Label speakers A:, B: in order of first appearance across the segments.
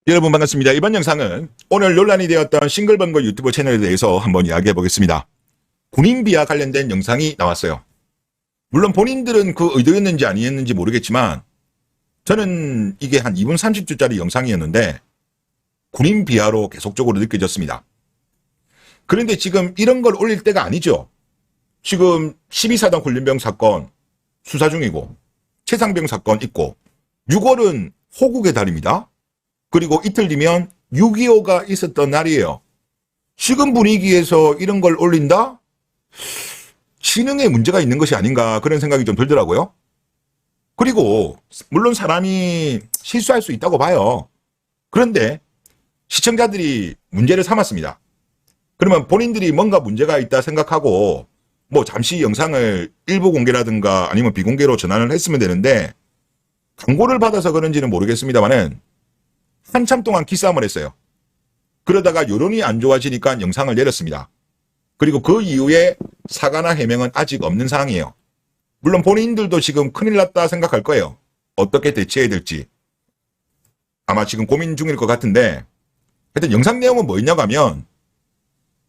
A: 여러분 반갑습니다. 이번 영상은 오늘 논란이 되었던 싱글벙글 유튜브 채널에 대해서 한번 이야기해 보겠습니다. 군인 비하 관련된 영상이 나왔어요. 물론 본인들은 그 의도였는지 아니었는지 모르겠지만 저는 이게 한 2분 30초짜리 영상이었는데 군인 비하로 계속적으로 느껴졌습니다. 그런데 지금 이런 걸 올릴 때가 아니죠. 지금 12사단 훈련병 사건 수사 중이고 최상병 사건 있고 6월은 호국의 달입니다. 그리고 이틀 뒤면 6.25가 있었던 날이에요. 지금 분위기에서 이런 걸 올린다? 지능에 문제가 있는 것이 아닌가 그런 생각이 좀 들더라고요. 그리고 물론 사람이 실수할 수 있다고 봐요. 그런데 시청자들이 문제를 삼았습니다. 그러면 본인들이 뭔가 문제가 있다 생각하고 뭐 잠시 영상을 일부 공개라든가 아니면 비공개로 전환을 했으면 되는데 광고를 받아서 그런지는 모르겠습니다만은 한참 동안 기싸움을 했어요. 그러다가 여론이 안 좋아지니까 영상을 내렸습니다. 그리고 그 이후에 사과나 해명은 아직 없는 상황이에요. 물론 본인들도 지금 큰일 났다 생각할 거예요. 어떻게 대처해야 될지. 아마 지금 고민 중일 것 같은데 하여튼 영상 내용은 뭐였냐고 하면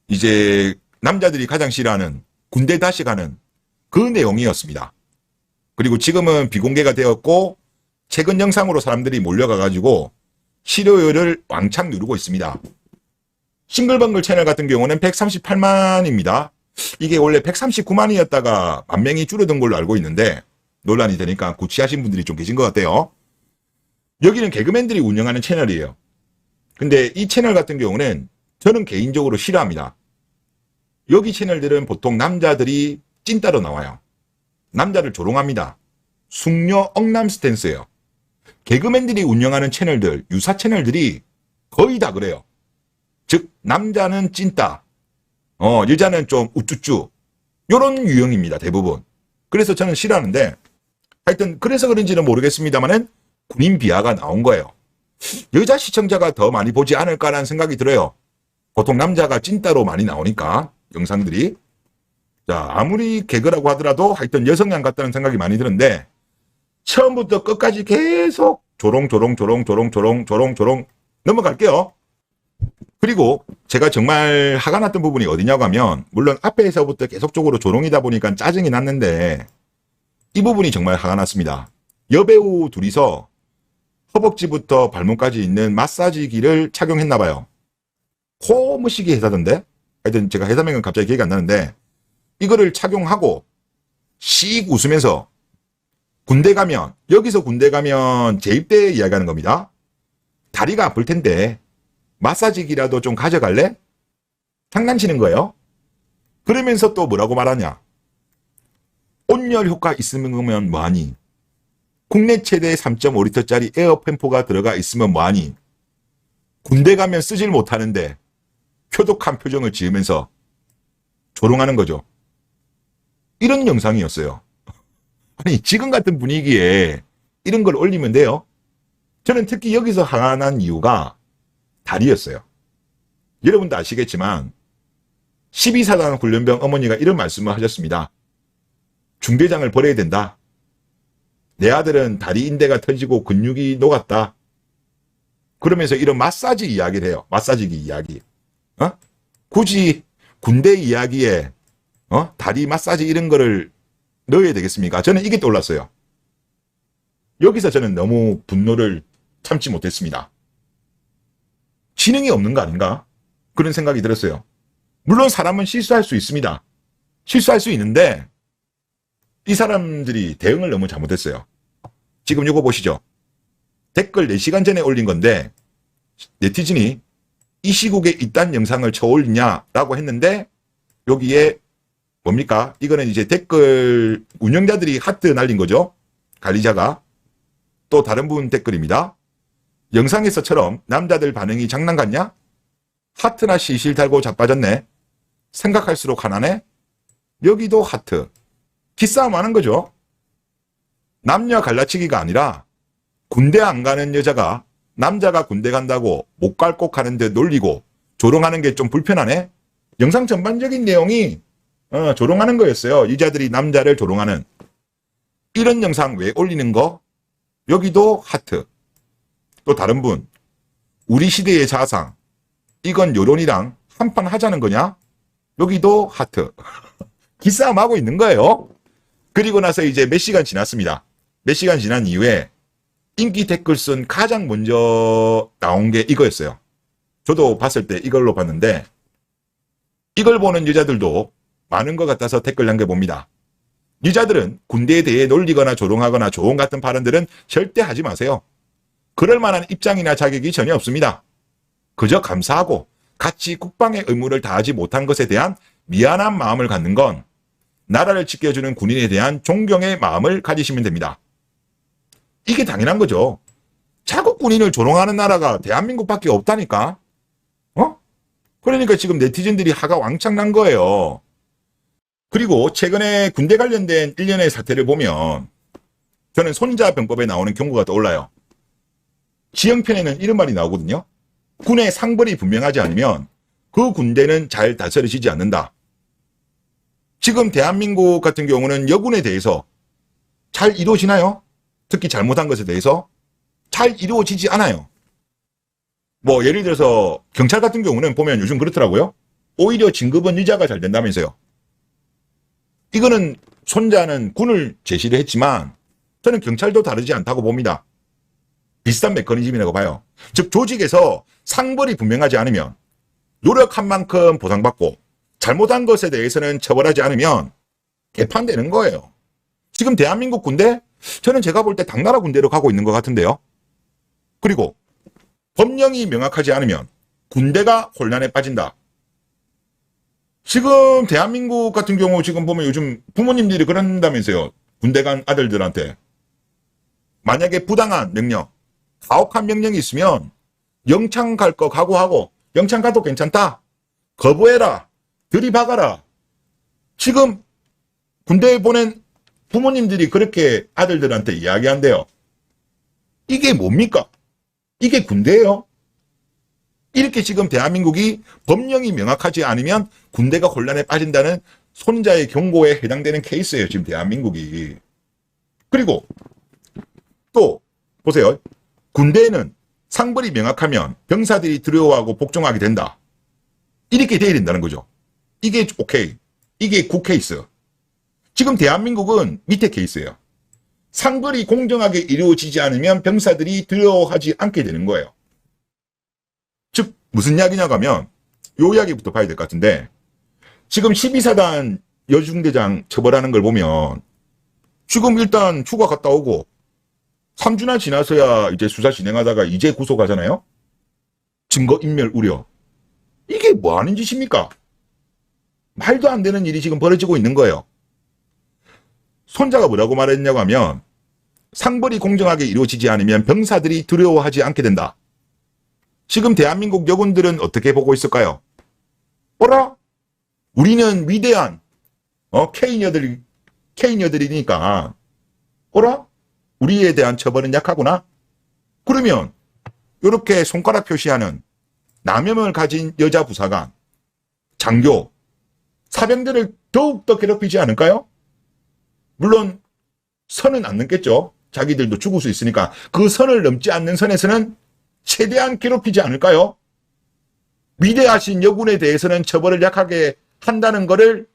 A: 이제 남자들이 가장 싫어하는 군대 다시 가는 그 내용이었습니다. 그리고 지금은 비공개가 되었고 최근 영상으로 사람들이 몰려가가지고 실효율을 왕창 누르고 있습니다. 싱글벙글 채널 같은 경우는 138만입니다. 이게 원래 139만이었다가 10,000명이 줄어든 걸로 알고 있는데 논란이 되니까 구치하신 분들이 좀 계신 것 같아요. 여기는 개그맨들이 운영하는 채널이에요. 근데 이 채널 같은 경우는 저는 개인적으로 싫어합니다. 여기 채널들은 보통 남자들이 찐따로 나와요. 남자를 조롱합니다. 숙녀 억남 스탠스예요. 개그맨들이 운영하는 채널들, 유사 채널들이 거의 다 그래요. 즉 남자는 찐따, 여자는 좀 우쭈쭈 이런 유형입니다. 대부분. 그래서 저는 싫어하는데 하여튼 그래서 그런지는 모르겠습니다만은 군인 비하가 나온 거예요. 여자 시청자가 더 많이 보지 않을까라는 생각이 들어요. 보통 남자가 찐따로 많이 나오니까 영상들이. 자, 아무리 개그라고 하더라도 하여튼 여성향 같다는 생각이 많이 드는데 처음부터 끝까지 계속 조롱 넘어갈게요. 그리고 제가 정말 화가 났던 부분이 어디냐고 하면 물론 앞에서부터 계속적으로 조롱이다 보니까 짜증이 났는데 이 부분이 정말 화가 났습니다. 여배우 둘이서 허벅지부터 발목까지 있는 마사지기를 착용했나 봐요. 코무시기 회사던데? 하여튼 제가 회사명은 갑자기 기억이 안 나는데 이거를 착용하고 씩 웃으면서 군대 가면, 여기서 군대 가면 재입대 이야기하는 겁니다. 다리가 아플 텐데 마사지기라도 좀 가져갈래? 장난치는 거예요. 그러면서 또 뭐라고 말하냐. 온열 효과 있으면 뭐하니. 국내 최대 3.5리터짜리 에어팬포가 들어가 있으면 뭐하니. 군대 가면 쓰질 못하는데 표독한 표정을 지으면서 조롱하는 거죠. 이런 영상이었어요. 아니 지금 같은 분위기에 이런 걸 올리면 돼요? 저는 특히 여기서 화가 난 이유가 다리였어요. 여러분도 아시겠지만 12사단 훈련병 어머니가 이런 말씀을 하셨습니다. 중대장을 버려야 된다. 내 아들은 다리 인대가 터지고 근육이 녹았다. 그러면서 이런 마사지 이야기를 해요. 마사지기 이야기. 굳이 군대 이야기에 다리 마사지 이런 거를 넣어야 되겠습니까? 저는 이게 떠올랐어요. 여기서 저는 너무 분노를 참지 못했습니다. 지능이 없는 거 아닌가? 그런 생각이 들었어요. 물론 사람은 실수할 수 있습니다. 실수할 수 있는데 이 사람들이 대응을 너무 잘못했어요. 지금 이거 보시죠. 댓글 4시간 전에 올린 건데 네티즌이 이 시국에 이딴 영상을 쳐올리냐라고 했는데 여기에 뭡니까? 이거는 이제 댓글 운영자들이 하트 날린 거죠. 관리자가. 또 다른 분 댓글입니다. 영상에서처럼 남자들 반응이 장난 같냐? 하트나 실실 달고 자빠졌네. 생각할수록 화나네. 여기도 하트. 기싸움 하는 거죠. 남녀 갈라치기가 아니라 군대 안 가는 여자가 남자가 군대 간다고 못 갈 꼭 하는데 놀리고 조롱하는 게 좀 불편하네. 영상 전반적인 내용이 조롱하는 거였어요. 여자들이 남자를 조롱하는. 이런 영상 왜 올리는 거? 여기도 하트. 또 다른 분. 우리 시대의 자상. 이건 여론이랑 한판 하자는 거냐? 여기도 하트. 기싸움하고 있는 거예요. 그리고 나서 이제 몇 시간 지났습니다. 몇 시간 지난 이후에 인기 댓글 쓴 가장 먼저 나온 게 이거였어요. 저도 봤을 때 이걸로 봤는데 이걸 보는 여자들도 많은 것 같아서 댓글 남겨봅니다. 여자들은 군대에 대해 놀리거나 조롱하거나 조언 같은 발언들은 절대 하지 마세요. 그럴 만한 입장이나 자격이 전혀 없습니다. 그저 감사하고 같이 국방의 의무를 다하지 못한 것에 대한 미안한 마음을 갖는 건 나라를 지켜주는 군인에 대한 존경의 마음을 가지시면 됩니다. 이게 당연한 거죠. 자국 군인을 조롱하는 나라가 대한민국밖에 없다니까. 그러니까 지금 네티즌들이 화가 왕창 난 거예요. 그리고 최근에 군대 관련된 일련의 사태를 보면 저는 손자병법에 나오는 경고가 떠올라요. 지형편에는 이런 말이 나오거든요. 군의 상벌이 분명하지 않으면 그 군대는 잘 다스려지지 않는다. 지금 대한민국 같은 경우는 여군에 대해서 잘 이루어지나요? 특히 잘못한 것에 대해서 잘 이루어지지 않아요. 뭐 예를 들어서 경찰 같은 경우는 보면 요즘 그렇더라고요. 오히려 진급은 여자가 잘 된다면서요. 이거는 손자는 군을 제시를 했지만 저는 경찰도 다르지 않다고 봅니다. 비슷한 메커니즘이라고 봐요. 즉 조직에서 상벌이 분명하지 않으면 노력한 만큼 보상받고 잘못한 것에 대해서는 처벌하지 않으면 개판되는 거예요. 지금 대한민국 군대? 저는 제가 볼 때 당나라 군대로 가고 있는 것 같은데요. 그리고 법령이 명확하지 않으면 군대가 혼란에 빠진다. 지금 대한민국 같은 경우 지금 보면 요즘 부모님들이 그런다면서요. 군대 간 아들들한테. 만약에 부당한 명령, 가혹한 명령이 있으면 영창 갈 거 각오하고 영창 가도 괜찮다. 거부해라. 들이박아라. 지금 군대에 보낸 부모님들이 그렇게 아들들한테 이야기한대요. 이게 뭡니까? 이게 군대예요? 이렇게 지금 대한민국이 법령이 명확하지 않으면 군대가 혼란에 빠진다는 손자의 경고에 해당되는 케이스예요. 지금 대한민국이. 그리고 또 보세요. 군대에는 상벌이 명확하면 병사들이 두려워하고 복종하게 된다. 이렇게 돼야 된다는 거죠. 이게 오케이. 이게 굿 케이스. 지금 대한민국은 밑에 케이스예요. 상벌이 공정하게 이루어지지 않으면 병사들이 두려워하지 않게 되는 거예요. 즉 무슨 이야기냐고 하면 요 이야기부터 봐야 될 것 같은데 지금 12사단 여중대장 처벌하는 걸 보면 지금 일단 휴가 갔다 오고 3주나 지나서야 이제 수사 진행하다가 이제 구속하잖아요. 증거인멸 우려. 이게 뭐 하는 짓입니까? 말도 안 되는 일이 지금 벌어지고 있는 거예요. 손자가 뭐라고 말했냐고 하면 상벌이 공정하게 이루어지지 않으면 병사들이 두려워하지 않게 된다. 지금 대한민국 여군들은 어떻게 보고 있을까요? 어라? 우리는 위대한 K녀들이니까 어라? 우리에 대한 처벌은 약하구나? 그러면 이렇게 손가락 표시하는 남염을 가진 여자 부사관, 장교, 사병들을 더욱더 괴롭히지 않을까요? 물론 선은 안 넘겠죠. 자기들도 죽을 수 있으니까 그 선을 넘지 않는 선에서는 최대한 괴롭히지 않을까요? 위대하신 여군에 대해서는 처벌을 약하게 한다는 것을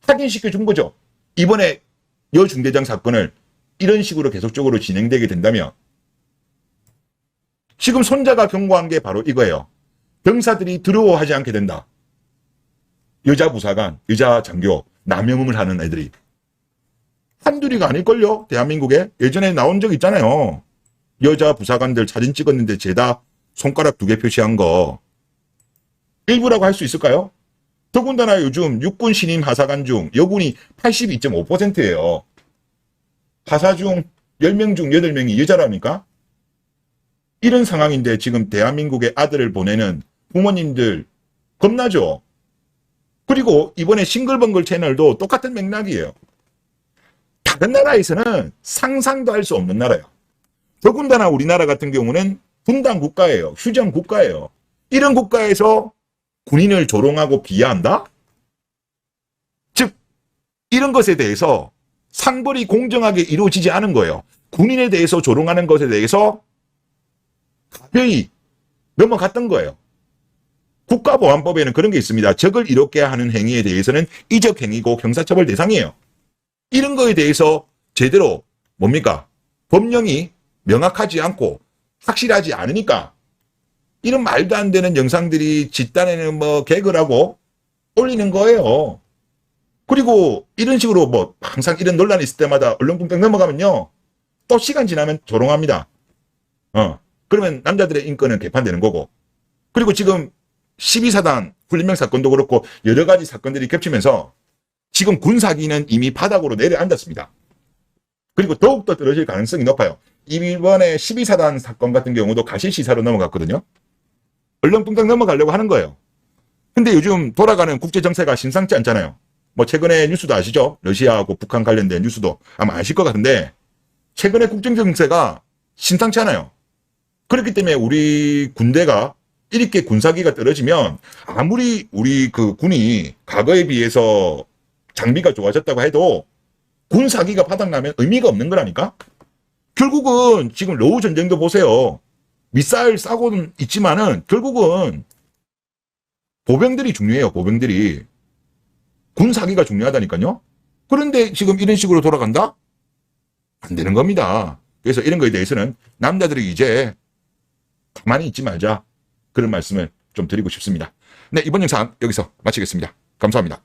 A: 확인시켜 준 거죠. 이번에 여중대장 사건을 이런 식으로 계속적으로 진행되게 된다면 지금 손자가 경고한 게 바로 이거예요. 병사들이 두려워하지 않게 된다. 여자 부사관, 여자 장교, 남영음을 하는 애들이 한둘이가 아닐걸요? 대한민국에 예전에 나온 적 있잖아요. 여자 부사관들 사진 찍었는데 죄다 손가락 2개 표시한 거 일부라고 할 수 있을까요? 더군다나 요즘 육군 신임 하사관 중 여군이 82.5%예요. 하사 중 10명 중 8명이 여자라니까? 이런 상황인데 지금 대한민국의 아들을 보내는 부모님들 겁나죠? 그리고 이번에 싱글벙글 채널도 똑같은 맥락이에요. 다른 나라에서는 상상도 할 수 없는 나라예요. 더군다나 우리나라 같은 경우는 분단 국가예요. 휴전 국가예요. 이런 국가에서 군인을 조롱하고 비하한다? 즉 이런 것에 대해서 상벌이 공정하게 이루어지지 않은 거예요. 군인에 대해서 조롱하는 것에 대해서 가벼이 넘어갔던 거예요. 국가보안법에는 그런 게 있습니다. 적을 이롭게 하는 행위에 대해서는 이적행위고 형사처벌 대상이에요. 이런 거에 대해서 제대로 뭡니까? 법령이 명확하지 않고 확실하지 않으니까 이런 말도 안 되는 영상들이 집단에는 뭐 개그를 하고 올리는 거예요. 그리고 이런 식으로 뭐 항상 이런 논란이 있을 때마다 얼렁뚱땅 넘어가면요. 또 시간 지나면 조롱합니다. 그러면 남자들의 인권은 개판되는 거고. 그리고 지금 12사단 훈련병 사건도 그렇고 여러 가지 사건들이 겹치면서 지금 군사기는 이미 바닥으로 내려앉았습니다. 그리고 더욱더 떨어질 가능성이 높아요. 이번에 12사단 사건 같은 경우도 가실시사로 넘어갔거든요. 얼렁뚱땅 넘어가려고 하는 거예요. 근데 요즘 돌아가는 국제정세가 심상치 않잖아요. 뭐 최근에 뉴스도 아시죠? 러시아하고 북한 관련된 뉴스도 아마 아실 것 같은데 최근에 국제정세가 심상치 않아요. 그렇기 때문에 우리 군대가 이렇게 군사기가 떨어지면 아무리 우리 그 군이 과거에 비해서 장비가 좋아졌다고 해도 군사기가 바닥나면 의미가 없는 거라니까? 결국은 지금 러우 전쟁도 보세요. 미사일 싸고는 있지만은 결국은 보병들이 중요해요. 보병들이. 군사기가 중요하다니까요. 그런데 지금 이런 식으로 돌아간다? 안 되는 겁니다. 그래서 이런 거에 대해서는 남자들이 이제 가만히 있지 말자. 그런 말씀을 좀 드리고 싶습니다. 네, 이번 영상 여기서 마치겠습니다. 감사합니다.